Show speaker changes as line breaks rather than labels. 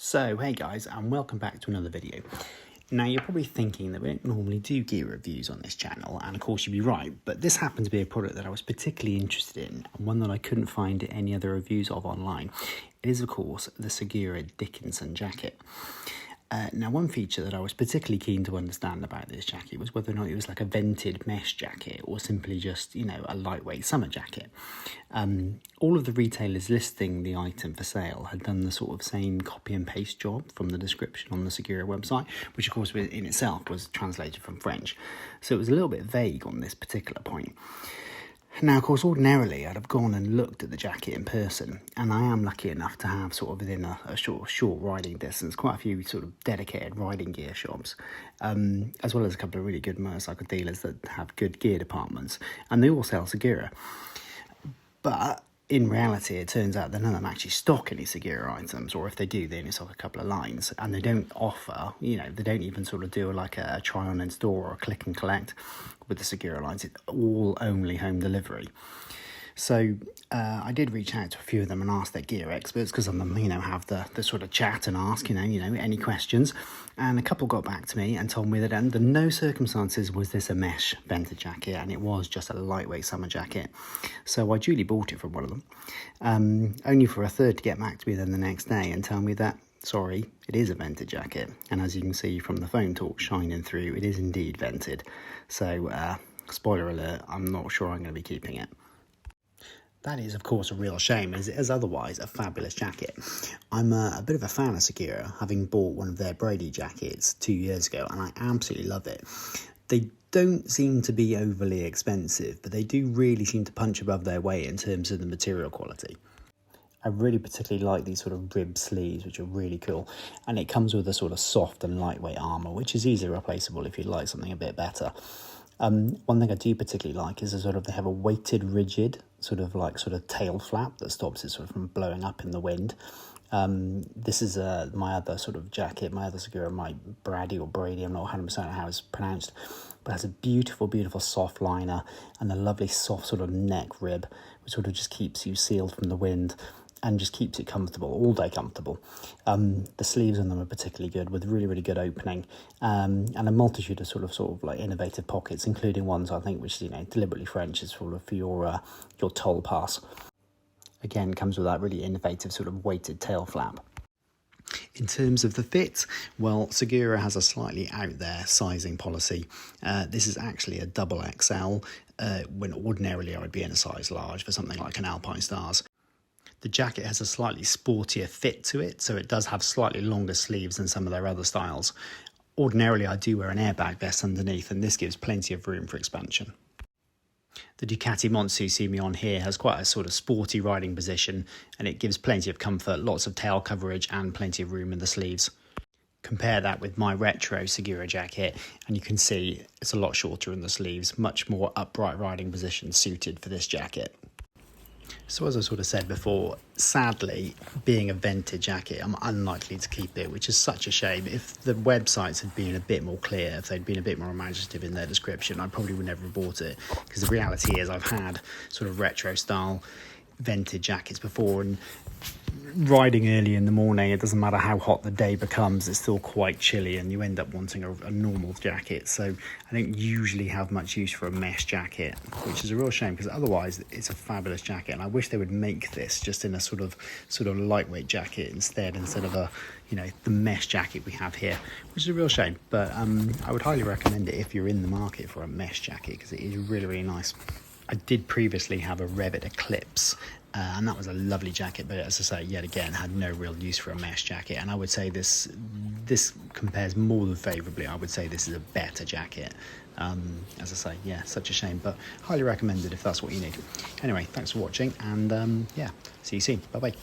So, hey guys, and welcome back to another video. Now, you're probably thinking that we don't normally do gear reviews on this channel, and of course you'd be right, but this happened to be a product that I was particularly interested in, and one that I couldn't find any other reviews of online. It is, of course, the Segura Dikinson jacket. Now, one feature that I was particularly keen to understand about this jacket was whether or not it was like a vented mesh jacket or simply just, a lightweight summer jacket. All of the retailers listing the item for sale had done the sort of same copy and paste job from the description on the Segura website, which of course in itself was translated from French. So it was a little bit vague on this particular point. Now, of course, ordinarily I'd have gone and looked at the jacket in person, and I am lucky enough to have sort of within a short riding distance quite a few sort of dedicated riding gear shops, as well as a couple of really good motorcycle dealers that have good gear departments, and they all sell Segura. But in reality, it turns out that none of them actually stock any Segura items, or if they do, they only stock a couple of lines, and they don't offer, they don't even sort of do like a try on in store or a click and collect with the Segura lines. It's all only home delivery. So I did reach out to a few of them and ask their gear experts, because some of them, have the sort of chat and ask, any questions. And a couple got back to me and told me that under no circumstances was this a mesh vented jacket, and it was just a lightweight summer jacket. So I duly bought it from one of them, only for a third to get back to me then the next day and tell me that, sorry, it is a vented jacket. And as you can see from the phone talk shining through, it is indeed vented. So, spoiler alert, I'm not sure I'm going to be keeping it. That is, of course, a real shame, as it is otherwise a fabulous jacket. I'm a bit of a fan of Segura, having bought one of their Brady jackets 2 years ago, and I absolutely love it. They don't seem to be overly expensive, but they do really seem to punch above their weight in terms of the material quality. I really particularly like these sort of rib sleeves, which are really cool, and it comes with a sort of soft and lightweight armour, which is easily replaceable if you'd like something a bit better. One thing I do particularly like is they have a weighted, rigid sort of tail flap that stops it sort of from blowing up in the wind. This is my other sort of jacket, my other Segura, my Brady or Brady, I'm not 100% how it's pronounced, but it has a beautiful, beautiful soft liner and a lovely soft sort of neck rib, which sort of just keeps you sealed from the wind and just keeps it comfortable, all day comfortable. The sleeves on them are particularly good, with really, really good opening, and a multitude of sort of like innovative pockets, including ones I think which is deliberately French, is sort of for your toll pass. Again, comes with that really innovative sort of weighted tail flap. In terms of the fit, well, Segura has a slightly out there sizing policy. This is actually a double XL, when ordinarily I would be in a size large for something like an Alpine Stars. The jacket has a slightly sportier fit to it, so it does have slightly longer sleeves than some of their other styles. Ordinarily, I do wear an airbag vest underneath, and this gives plenty of room for expansion. The Ducati Monster you see me on here has quite a sort of sporty riding position, and it gives plenty of comfort, lots of tail coverage, and plenty of room in the sleeves. Compare that with my retro Segura jacket, and you can see it's a lot shorter in the sleeves, much more upright riding position suited for this jacket. So as I sort of said before, sadly, being a vented jacket, I'm unlikely to keep it, which is such a shame. If the websites had been a bit more clear, if they'd been a bit more imaginative in their description, I probably would never have bought it. Because the reality is I've had sort of retro style vented jackets before, and riding early in the morning, it doesn't matter how hot the day becomes, it's still quite chilly, and you end up wanting a normal jacket. So I don't usually have much use for a mesh jacket, which is a real shame, because otherwise it's a fabulous jacket, and I wish they would make this just in a sort of lightweight jacket instead of a the mesh jacket we have here, which is a real shame. But I would highly recommend it if you're in the market for a mesh jacket, because it is really, really nice. I did previously have a Revit Eclipse, and that was a lovely jacket, but as I say, yet again, had no real use for a mesh jacket, and I would say this compares more than favourably. I would say this is a better jacket. As I say, yeah, such a shame, but highly recommended if that's what you need. Anyway, thanks for watching, and yeah, see you soon. Bye-bye.